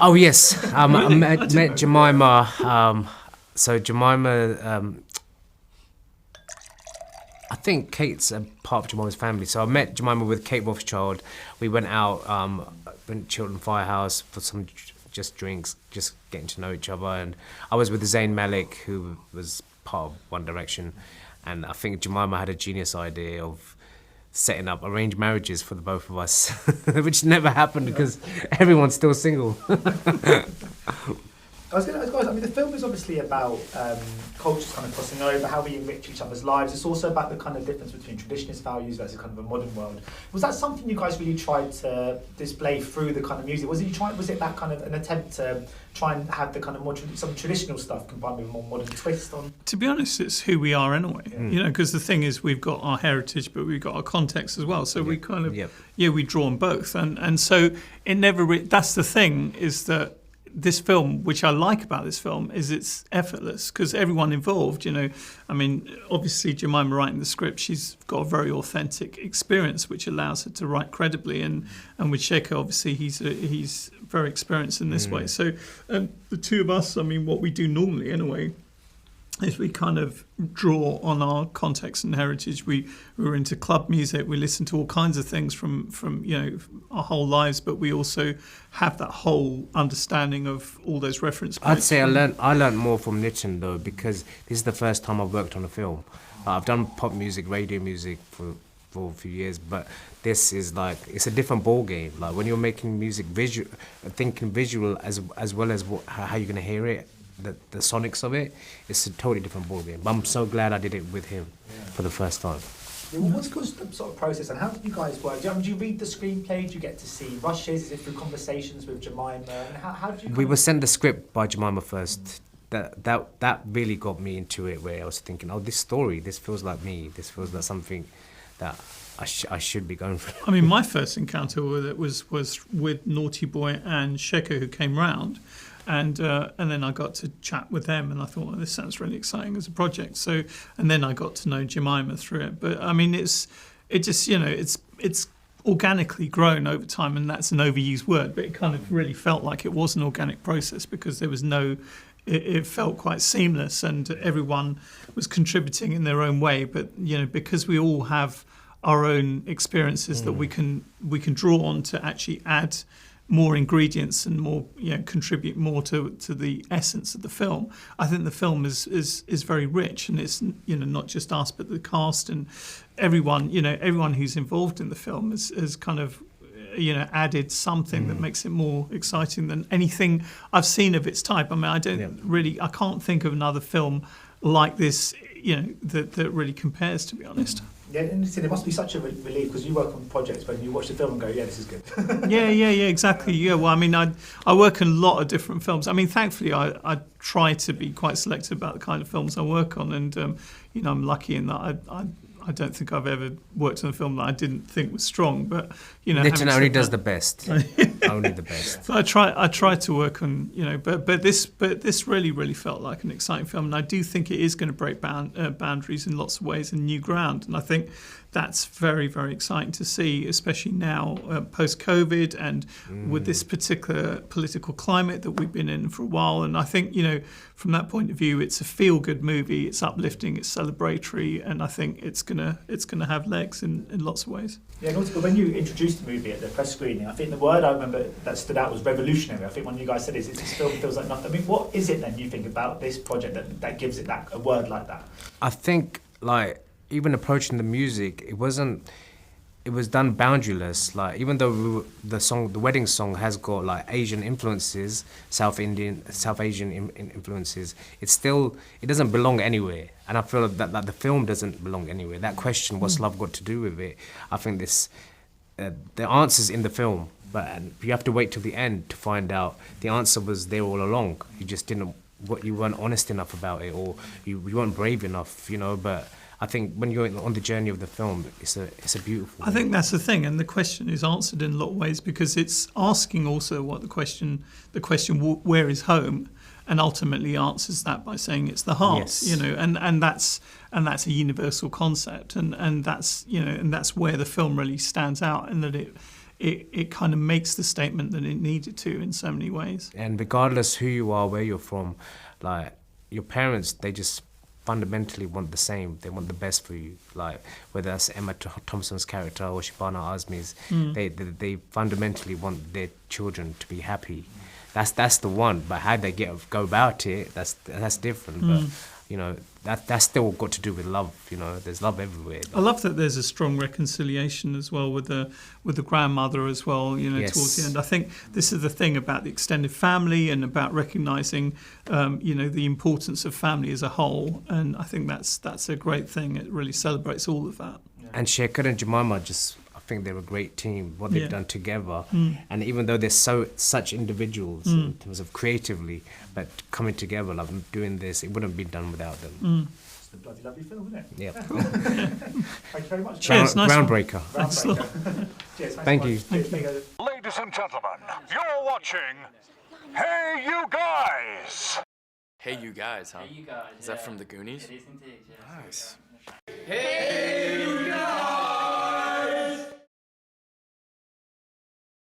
Oh yes, I met Jemima. So Jemima, I think Kate's a part of Jemima's family. So I met Jemima with Kate Rothschild. We went out, went to Chiltern Firehouse for some just drinks, just getting to know each other. And I was with Zayn Malik, who was part of One Direction. And I think Jemima had a genius idea of setting up arranged marriages for the both of us, which never happened because everyone's still single. I mean, the film is obviously about cultures kind of crossing over, how we enrich each other's lives. It's also about the kind of difference between traditionalist values versus kind of a modern world. Was that something you guys really tried to display through the kind of music? Was it that kind of an attempt to try and have the kind of more some traditional stuff combined with a more modern twist on? To be honest, it's who we are anyway. Yeah. Because the thing is, we've got our heritage, but we've got our context as well. So we kind of we draw on both, and so it never. That's the thing, is that this film, which I like about this film, is it's effortless because everyone involved, I mean, obviously Jemima writing the script, she's got a very authentic experience which allows her to write credibly, and with Shekhar, obviously he's very experienced in this way. So the two of us, I mean, what we do normally anyway, is we kind of draw on our context and heritage. We're into club music. We listen to all kinds of things from our whole lives, but we also have that whole understanding of all those reference points. I'd say I learned more from Nitin though, because this is the first time I've worked on a film. I've done pop music, radio music for a few years, but this is like, it's a different ball game. Like when you're making music visual, thinking visual as well as how you're gonna hear it. The sonics of it, it's a totally different ballgame. But I'm so glad I did it with him for the first time. Yeah, well, what's the sort of process, and how do you guys work? Do you read the screenplay? Do you get to see rushes? Is it through conversations with Jemima? And how do you? We were sent the script by Jemima first. That really got me into it, where I was thinking, oh, this feels like me. This feels like something that I should be going for. I mean, my first encounter with it was with Naughty Boy and Shekhar, who came round. And then I got to chat with them, and I thought, well, this sounds really exciting as a project. So, and then I got to know Jemima through it. But I mean, it's organically grown over time, and that's an overused word. But it kind of really felt like it was an organic process because there was it felt quite seamless, and everyone was contributing in their own way. But because we all have our own experiences that we can draw on to actually add more ingredients and more, contribute more to the essence of the film. I think the film is very rich, and it's not just us, but the cast and everyone who's involved in the film has kind of added something that makes it more exciting than anything I've seen of its type. I mean, I can't think of another film like this, that really compares, to be honest. Yeah, and it must be such a relief because you work on projects when you watch the film and go, yeah, this is good. yeah, exactly. Yeah, well, I mean, I work on a lot of different films. I mean, thankfully, I try to be quite selective about the kind of films I work on, and I'm lucky in that I don't think I've ever worked on a film that I didn't think was strong. But Nitin only does the best. Only the best. So I try to work on but this really felt like an exciting film, and I do think it is going to break boundaries in lots of ways and new ground, and I think that's very, very exciting to see, especially now post-COVID and with this particular political climate that we've been in for a while. And I think from that point of view, it's a feel-good movie. It's uplifting, it's celebratory, and I think it's gonna have legs in lots of ways. Yeah, and also, when you introduced the movie at the press screening, I think the word I remember that stood out was revolutionary. I think one of you guys said, this film feels like nothing. I mean, what is it then you think about this project that gives it a word like that? I think, even approaching the music, it was done boundaryless. Like, even though the wedding song has got Asian influences, South Asian influences, it doesn't belong anywhere. And I feel that the film doesn't belong anywhere. That question, what's love got to do with it? I think the answer's in the film, but you have to wait till the end to find out the answer was there all along. You just you weren't honest enough about it, or you weren't brave enough, but I think when you're on the journey of the film, it's a beautiful. I think that's the thing, and the question is answered in a lot of ways because it's asking also what the question where is home, and ultimately answers that by saying it's the heart, yes. And that's a universal concept, and that's where the film really stands out, and that it kind of makes the statement that it needed to in so many ways. And regardless who you are, where you're from, like your parents, they just fundamentally want the same. They want the best for you. Like whether that's Emma Thompson's character or Shabana Azmi's, they fundamentally want their children to be happy. That's the one. But how they go about it, that's different. But you know, that's still got to do with love. You know, there's love everywhere. I love that there's a strong reconciliation as well with the grandmother as well. You know, Yes. towards the end. I think this is the thing about the extended family and about recognising, you know, the importance of family as a whole. And I think that's a great thing. It really celebrates all of that. And Shekhar and Jemima I think they're a great team, what they've done together. And even though they're such individuals in terms of creatively, but coming together, like doing this, it wouldn't be done without them. It's a bloody lovely film, isn't it? Yeah. Thank you very much. Cheers, nice one. Groundbreaker. Cheers, Thank you. Ladies and gentlemen, you're watching Hey You Guys! Hey You Guys, huh? Hey, you guys. Is that from the Goonies? It is indeed, yes. Nice. Hey!